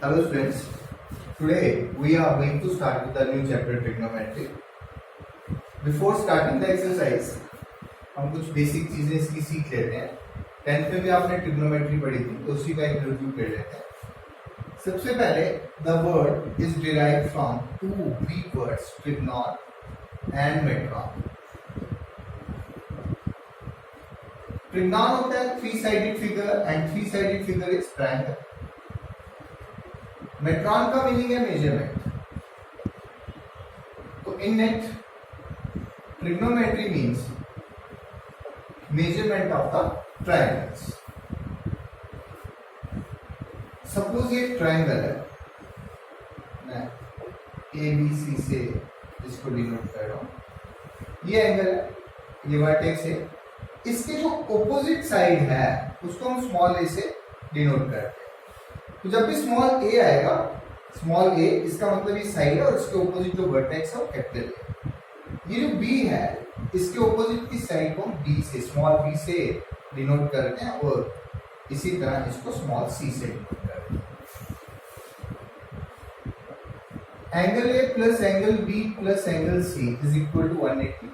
Hello students, today we are going to start with the new chapter trigonometry. Before starting the exercise, हम कुछ basic चीजें इसकी सीख लेते हैं. 10th में भी आपने ट्रिग्नोमेट्री पढ़ी थी, तो उसी का एक रिव्यू कर लेते हैं. सबसे पहले the word is derived from two Greek words trignon and metron. Trigon होता है three sided figure and three sided figure is triangle. Metron का मीनिंग है मेजरमेंट. तो in net trigonometry means measurement of the triangles. Suppose ये triangle है, मैं A B C से इसको डिनोट कर रहा हूं. ये एंगल है, ये वर्टेक्स है. इसके जो ऑपोजिट साइड है उसको हम स्मॉल ए से डिनोट करते हैं. तो जब भी स्मॉल ए आएगा, स्मॉल ए इसका मतलब ये साइड है और इसके ऑपोजिट जो वर्टेक्स है वो कैपिटल ए. ये जो बी है इसके ऑपोजिट की साइड को हम बी से, स्मॉल बी से डिनोट करते हैं और इसी तरह इसको स्मॉल सी से डिनोट करते हैं. Angle a plus angle b plus angle c is equal to 180.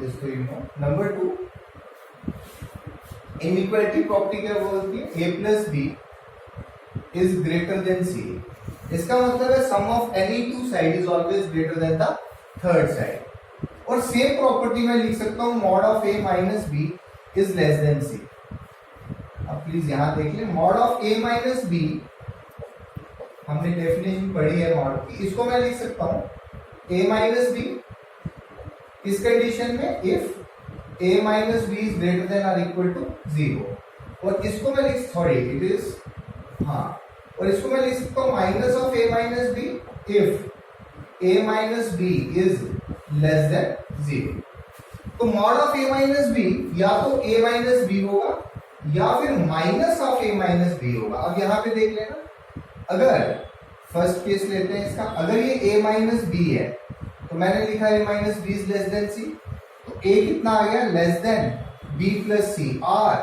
इसको you know. Number 2, inequality property क्या बोलती है? A plus B is greater than c. इसका मतलब है sum of any two side is always greater than the third side. और same property मैं लिख सकता हूं mod of A minus B is less than c. अब प्लीज यहां देख लें, mod of A minus B हमने डेफिनेशन पढ़ी है मॉड की. इसको मैं लिख सकता हूं ए माइनस बी किस कंडीशन में? If a minus B is greater than और इक्वल टू 0. और इसको मैं लिख, सॉरी इट इज, हाँ, और इसको मैं लिख सकता हूँ minus of a minus B if a minus B is less than 0. तो mod of a minus B या तो a माइनस बी होगा या फिर minus of a minus B होगा. अब यहाँ पे देख लेना, अगर फर्स्ट केस लेते हैं इसका, अगर ये a माइनस बी है तो मैंने लिखा है minus B is less than c. तो a कितना आ गया? Less than b plus c. और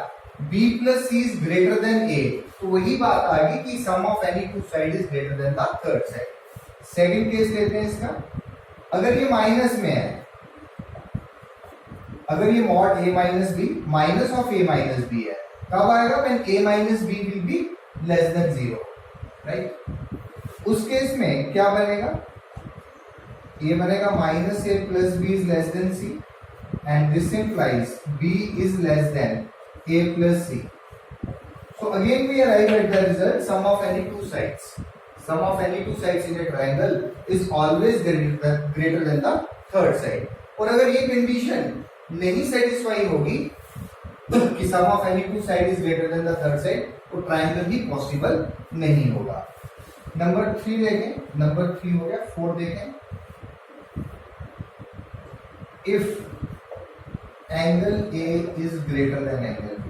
b plus c is greater than a. तो वही बात आ गई कि sum of any two side is greater than the third side. Second case लेते हैं इसका, अगर ये माइनस में है, अगर ये mod a minus B minus of a minus B है, कब आएगा? When a minus B will be less than 0, right. उस केस में क्या बनेगा? ये बनेगा minus A plus B is less than C and this implies b is less than a plus C. So again we arrive at the result sum of any two sides. Sum of any two sides in a triangle is always greater than the third side. और अगर ये condition नहीं satisfy होगी कि sum of any two side is greater than the third side, तो triangle ही possible नहीं होगा. Number 3 देखें, नंबर 3 हो गया. 4 देखें, if angle A is greater than angle B.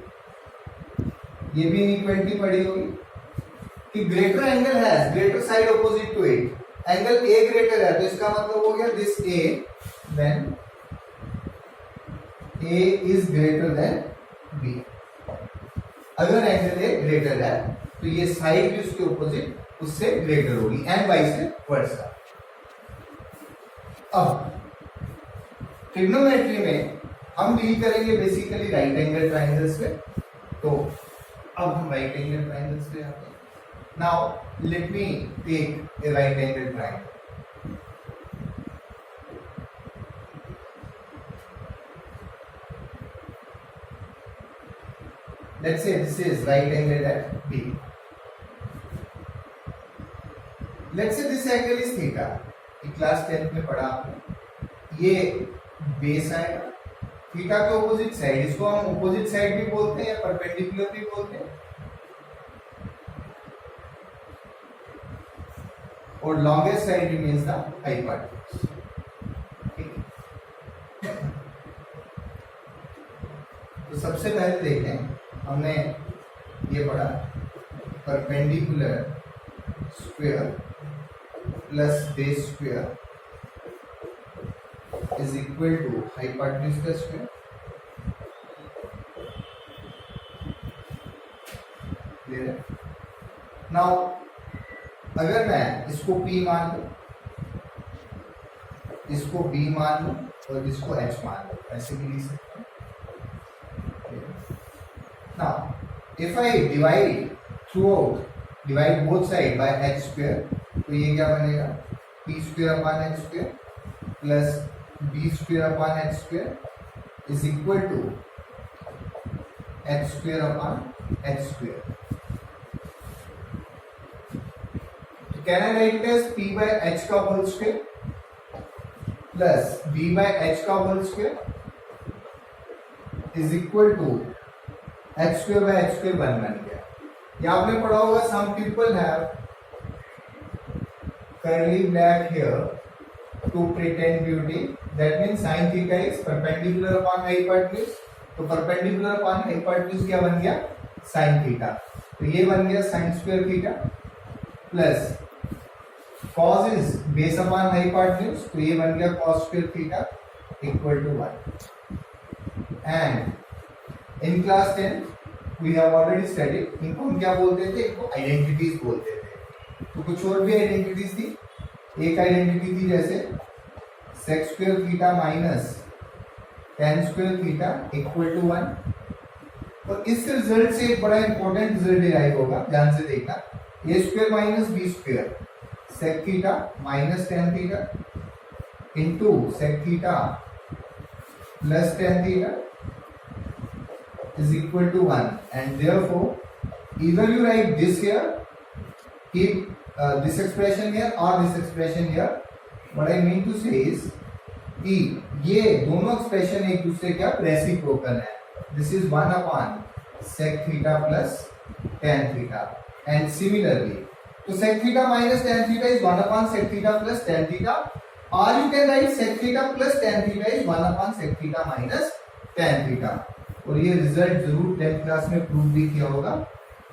ये भी इनइक्वालिटी पढ़ी होगी कि ग्रेटर एंगल है, greater side opposite to it. Angle A greater है तो इसका मतलब हो गया this A when A is greater than B. अगर एंगल A ग्रेटर है तो ये साइड भी उसके ऑपोजिट उससे ग्रेटर होगी एंड वाइस वर्सा. अब ट्रिग्नोमेट्री में हम डील करेंगे बेसिकली राइट एंगल ट्रायंगल्स पे. तो अब हम राइट एंगल ट्रायंगल्स पे आते हैं. Now let me take a right angle triangle. Let's say this is right angle at B. Let's say this angle is theta. Class 10th में पढ़ा आपने. ये बेस आएगा, थीटा के ऑपोजिट साइड, इसको हम ऑपोजिट साइड भी बोलते हैं या परपेंडिकुलर भी बोलते हैं. और longest side remains the hypotenuse. तो सबसे पहले देखें, हमने ये पढ़ा perpendicular square plus base square is equal to hypotenuse का square. Clear? Now अगर मैं इसको P मान लूं, इसको B मान लूं और इसको H मान लूं, ऐसे भी लिख सकते हैं। Now if I divide both side by h square, तो ये क्या बनेगा, p square upon h square plus b square upon h square is equal to h square upon h square. So can I write it as p by h का whole square plus b by h का whole square is equal to h square by h square बन गया। ये आपने पढ़ा होगा, some people have curly black hair to pretend beauty, that means sin theta is perpendicular upon hypotenuse, तो perpendicular upon hypotenuse क्या बन गया, sin theta, तो ये बन गया sin square theta plus cos is base upon hypotenuse, तो ये बन गया cos square theta equal to 1। and in class 10 we have already studied, इनको हम क्या बोलते थे, इनको आइडेंटिटीज बोलते थे। तो कुछ और भी आइडेंटिटीज थी, एक आइडेंटिटी थी जैसे sec square theta minus tan square theta equal to 1। और इस रिजल्ट से एक बड़ा इंपॉर्टेंट रिजल्ट डिराइव होगा, ध्यान से देखना, a square minus b square sec theta minus tan theta into sec theta plus tan theta is equal to 1, and therefore either you write this here, keep this expression here or this expression here. What I mean to say is कि ये दोनों expression एक दूसरे का reciprocal है। This is 1 upon sec theta plus tan theta, and similarly तो sec theta minus tan theta is 1 upon sec theta plus tan theta, or you can write sec theta plus tan theta is 1 upon sec theta minus tan theta। और ये result जरूर 10th class में prove भी किया होगा।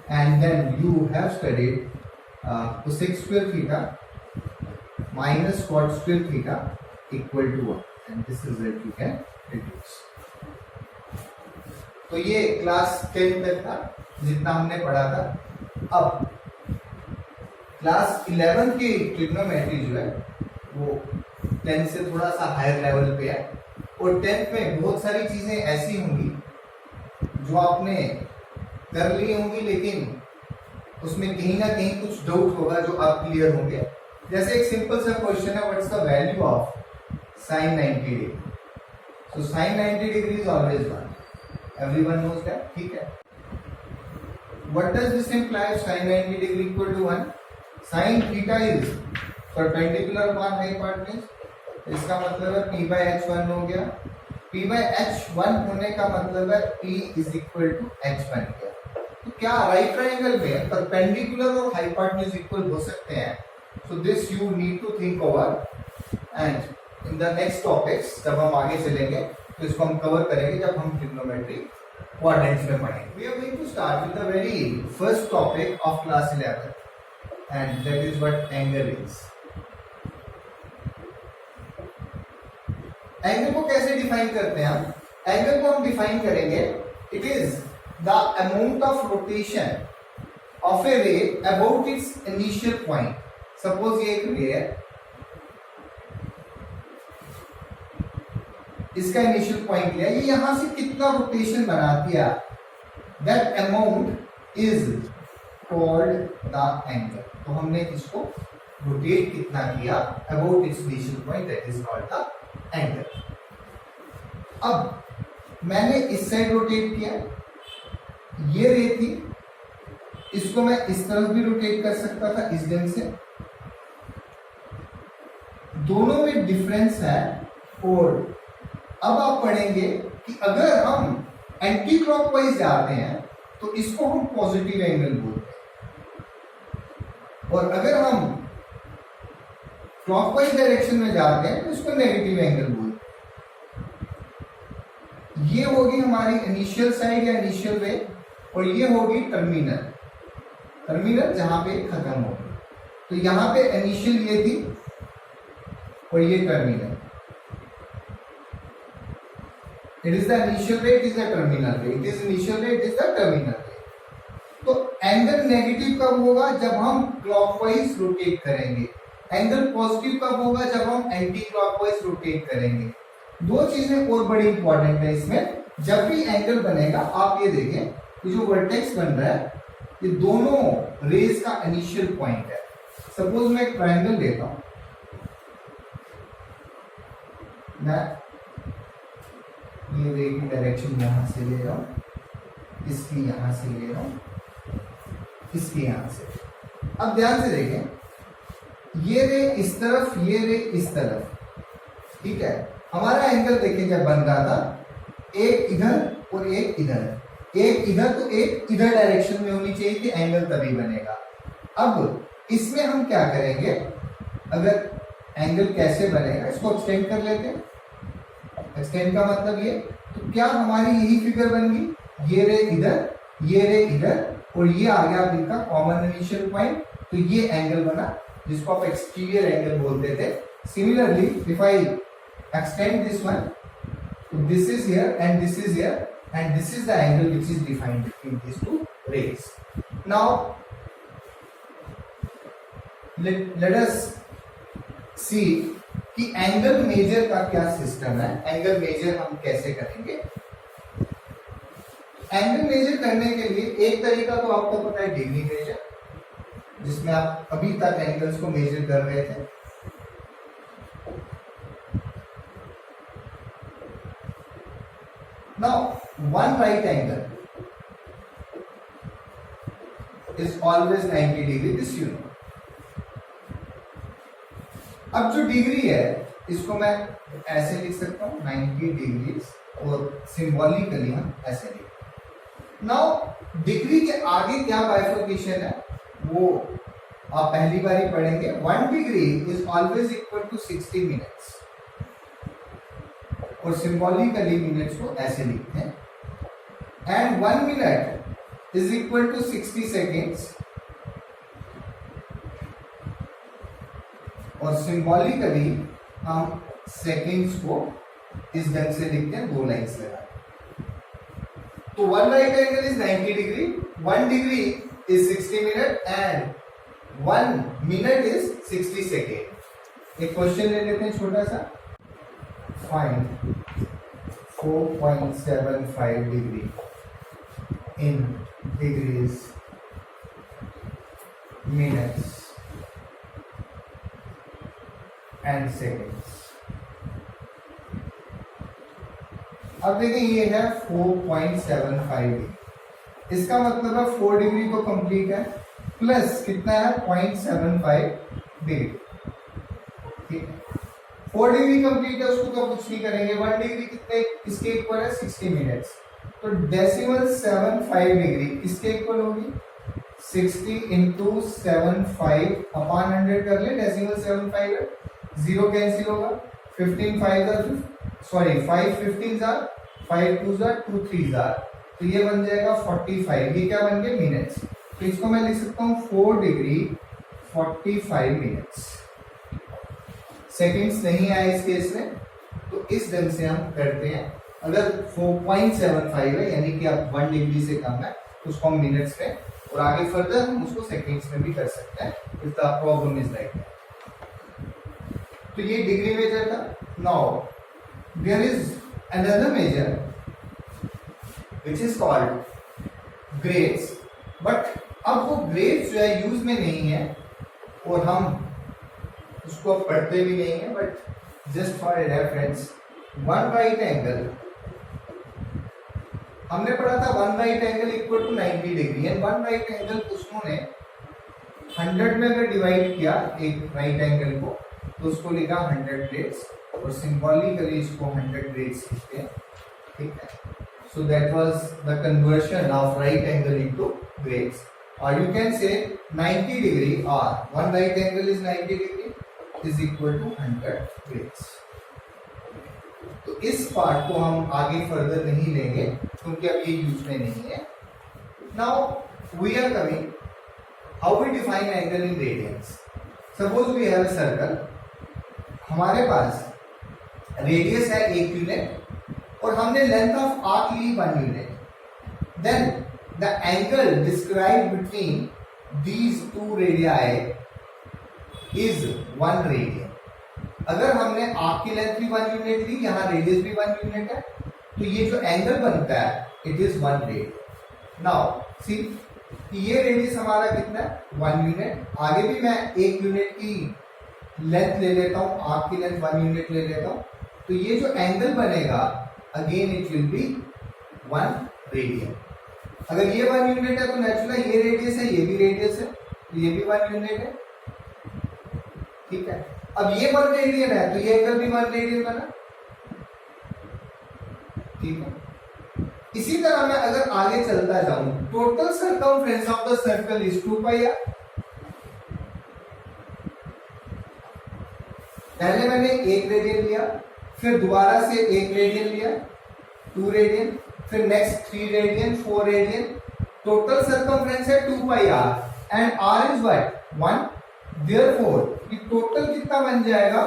And then you have studied cosec square theta minus cot square theta equal to 1, and this result you can reduce. तो ये class 10 तक था जितना हमने पढ़ा था। अब क्लास 11 की ट्रिग्नोमेट्री जो है वो 10 से थोड़ा सा हायर लेवल पे है, और 10th में बहुत सारी चीजें ऐसी होंगी जो आपने कर ली होंगी, लेकिन उसमें कहीं ना कहीं कुछ डाउट होगा जो आप क्लियर होंगे। जैसे एक सिंपल सा क्वेश्चन है, what's the value of sin 90 degree. So sin 90 degree is always 1, everyone knows that, ठीक है। What does this imply, sin 90 degree equal to 1, sin theta is perpendicular upon hypotenuse, इसका मतलब है p by h1 हो गया। p by h1 होने का मतलब है p is equal to h बन गया। तो क्या राइट ट्रायंगल में परपेंडिकुलर और हाइपोटेन्यूज इक्वल हो सकते हैं? So this you need to think over, and in the next topics जब हम आगे चलेंगे तो इसको हम कवर करेंगे जब हम ट्रिग्नोमेट्री क्वाड्रेंट्स में पढ़ेंगे। We are going to start with the very first topic of class 11, and that is what angle is. Angle को कैसे डिफाइन करते हैं हम? एंगल को हम डिफाइन करेंगे, it is the amount of rotation of a ray about its initial point. Suppose ये एक रे है, इसका इनिशियल पॉइंट लिया, ये यहां से कितना रोटेशन बनाती है, that amount is called the angle. तो हमने इसको रोटेट कितना किया about its initial point, that is called the angle. अब मैंने इस साइड रोटेट किया, ये रे थी, इसको मैं इस तरफ भी रोटेट कर सकता था इस ढंग से। दोनों में डिफरेंस है, और अब आप पढ़ेंगे कि अगर हम एंटी क्लॉकवाइज जाते हैं तो इसको हम पॉजिटिव एंगल बोलते हैं, और अगर हम क्लॉकवाइज डायरेक्शन में जाते हैं तो इसको नेगेटिव एंगल बोलते हैं। ये होगी हमारी इनिशियल साइड या इनिशियल रे, और ये होगी टर्मिनल, टर्मिनल जहां पे खत्म होगी। तो यहां पे इनिशियल ये थी और ये terminal. It is the initial ray, it is the terminal ray. It is initial ray, it is the terminal ray. तो एंगल नेगेटिव कब होगा? जब हम क्लॉकवाइज रोटेट करेंगे। एंगल पॉजिटिव कब होगा? जब हम एंटी क्लॉकवाइज रोटेट करेंगे। दो चीजें और बड़ी इंपॉर्टेंट है इसमें। जब भी एंगल बनेगा, आप ये देखें, ये जो वर्टेक्स बन रहा है, ये दोनों रेज का इनिशियल पॉइंट है। सपोज मैं एक ट्रायंगल लेता हूं, मैं ये रे की डायरेक्शन यहां से ले रहा हूं, इसकी यहां से ले रहा हूं, इसकी यहां से। अब ध्यान से देखें, ये रे इस तरफ, ये रे इस तरफ, ठीक है। हमारा एंगल देखें जब बन रहा था, एक इधर और एक इधर, एक इधर तो एक इधर डायरेक्शन में होनी चाहिए कि एंगल तभी बनेगा। अब इसमें हम क्या करेंगे, अगर एंगल कैसे बनेगा इसको एक्सटेंड कर लेते हैं। एक्सटेंड का मतलब ये, तो क्या हमारी यही फिगर बन गई, ये रे इधर, ये रे इधर, और ये आ गया इनका कॉमन इनिशियल पॉइंट। तो ये एंगल बना जिसको आप एक्सटीरियर एंगल बोलते थे। Similarly if I extend this one, this is here and this is here and this is the angle which is defined between these two rays. Now let us see कि angle measure का क्या system है। Angle measure हम कैसे करेंगे? Angle measure करने के लिए एक तरीका तो आपको पता है, डिग्री मेजर, जिसमें आप अभी तक एंगल्स को मेजर कर रहे थे। Now, one right angle is always 90 degree. This you know. अब जो डिग्री है इसको मैं ऐसे लिख सकता हूं 90 डिग्री, और सिंबॉलिकली हम ऐसे लिख। नाउ डिग्री के आगे क्या बाइफर्केशन है वो आप पहली बार ही पढ़ेंगे। 1 degree is always equal to 60 minutes, और सिंबॉलिकली मिनट्स को ऐसे लिखते हैं। And 1 minute is equal to 60 seconds, और सिंबॉलिकली हम सेकेंड्स को इस ढंग से लिखते हैं, 2 लाइन्स लगा। तो 1 right angle is 90 degree, 1 degree is 60 minute and 1 minute is 60 second. एक क्वेश्चन ले लेते हैं छोटा सा। Find 4.75 degree in degrees, minutes and seconds. अब देखिए ये है 4.75 डिग्री। इसका मतलब है 4 डिग्री तो कंप्लीट है, प्लस कितना है 0.75 डिग्री, ठीक है। 4 डिग्री कंप्लीट है, उसको तो कुछ नहीं करेंगे। 1 डिग्री कितने इसके इक्वल है 60 मिनट्स, तो डेसिमल 75 डिग्री किसके इक्वल होगी 60 इंटू 75 अपॉन 100 कर ले। डेसिमल 75 है, 0 कैंसिल होगा, 15 5 सॉरी 5 15 जार, 5 2 जार, 2 3 जार, तो ये बन जाएगा 45। ये क्या बन गए मिनट्स। तो इसको मैं लिख सकता हूँ 4 डिग्री 45 मिनट्स। सेकेंड्स नहीं आए इस केस में, तो इस ढंग से हम करते हैं। अगर 4.75 है यानी कि आप 1 डिग्री से कम है, तो उसको हम मिनट्स में, और आगे फर्दर हम उसको सेकेंड्स में भी कर सकते हैं if the problem is like that. तो ये डिग्री मेजर था। Now there is another measure which is called grades, but अब वो ग्रेड्स जो है यूज में नहीं है और हम उसको पढ़ते भी नहीं है, but just for a reference 1 right angle हमने पढ़ा था। 1 right angle equal to 90 degree, and 1 right angle उसने 100 में अगर डिवाइड किया एक राइट एंगल को, तो उसको लिखा 100 ग्रेड्स, और सिंबॉलिकली इसको 100 ग्रेड्स लिखते हैं, ठीक है। So that was the conversion of right angle into grades, और यू कैन से 90 डिग्री और 1 right angle is 90 degree is equal to 100 grades. तो इस पार्ट को हम आगे फर्दर नहीं लेंगे क्योंकि अब ये यूज में नहीं है। Now we are coming how we define angle in radians. Suppose we have a circle, हमारे पास रेडियस है 1 यूनिट और हमने लेंथ ऑफ आर्क ली 1 unit, then the angle described between these two radii is 1 radian. अगर हमने arc की length भी 1 यूनिट ली, यहाँ रेडियस भी 1 यूनिट है, तो ये जो एंगल बनता है it is 1 radian. Now see ये रेडियस हमारा कितना है 1 यूनिट. आगे भी मैं 1 यूनिट की लेंथ ले लेता हूँ, आर्क की लेंथ 1 यूनिट ले लेता हूँ, तो ये जो एंगल बनेगा again it will be 1 radian. अगर ये 1 यूनिट है तो नेचुरली ये रेडियस है, ये भी रेडियस है, तो ये भी 1 यूनिट है. ठीक है. अब ये 1 रेडियन है तो ये एंगल भी 1 रेडियन बना. ठीक है. इसी तरह मैं अगर आगे चलता जाऊं, total circumference of the circle is 2 pi R. पहले मैंने 1 रेडियन लिया, फिर दोबारा से 1 रेडियन लिया, 2 रेडियन, फिर next 3 radian, 4 radian. Total circumference है 2 pi r and r is what 1. Therefore ये टोटल कितना बन जाएगा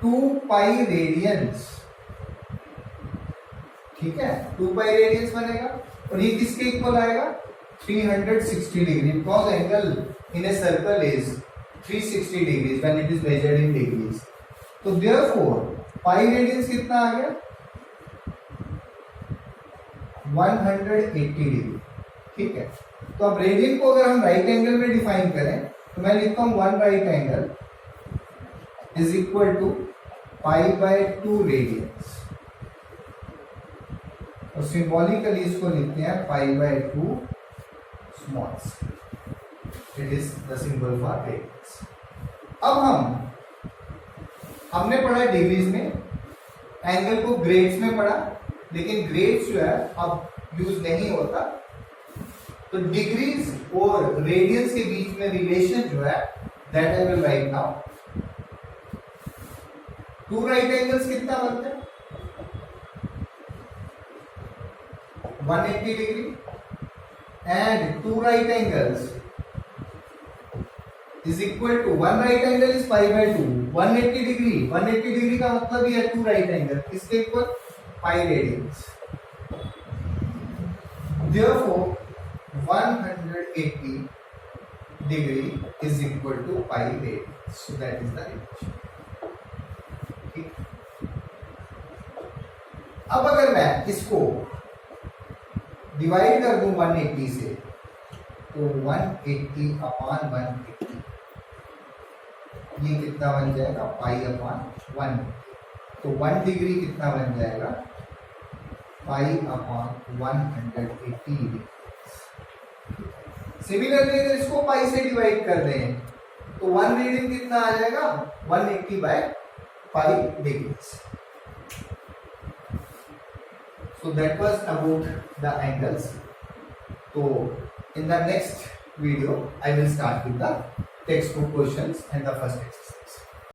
2 पाई रेडियंस. ठीक है, 2 पाई रेडियंस बनेगा. और ये किसके इक्वल आएगा 360 degree, because angle in a circle is 360 degrees when it is measured in degrees. तो देयरफॉर पाई रेडियंस कितना आ गया 180 डिग्री. ठीक है. तो अब रेडियन को अगर हम राइट एंगल में डिफाइन करें तो मैं लिखता हूं 1 right angle is equal to pi by 2 radians. और सिंबॉलिकली इसको लिखते हैं pi by 2 small. It is the symbol for radians. अब हमने पढ़ा डिग्रीज में, एंगल को ग्रेड्स में पढ़ा, लेकिन ग्रेड्स जो है अब यूज नहीं होता. तो डिग्रीज और रेडियंस के बीच में रिलेशन जो है that I will write now. 2 right angles कितना बनते हैं 180 degree and 2 right angles is equal to 1 right angle is pi by 2. 180 degree, 180 degree का मतलब ये 2 राइट एंगल किसके equal pi radiance. Therefore 180 degree is equal to pi radians. So that is the relation. ठीक. अब अगर मैं इसको divide कर दूं 180 से, तो 180 अपॉन 180 ये कितना बन जाएगा पाई अपॉन 1. तो 1 डिग्री कितना बन जाएगा पाई अपॉन 180 डिग्री. सिमिलरली अगर इसको पाई से डिवाइड कर दें तो 1 रेडियन कितना आ जाएगा 180 by pi degrees. So that was about the angles. So in the next video I will start with the textbook questions and the first exercise.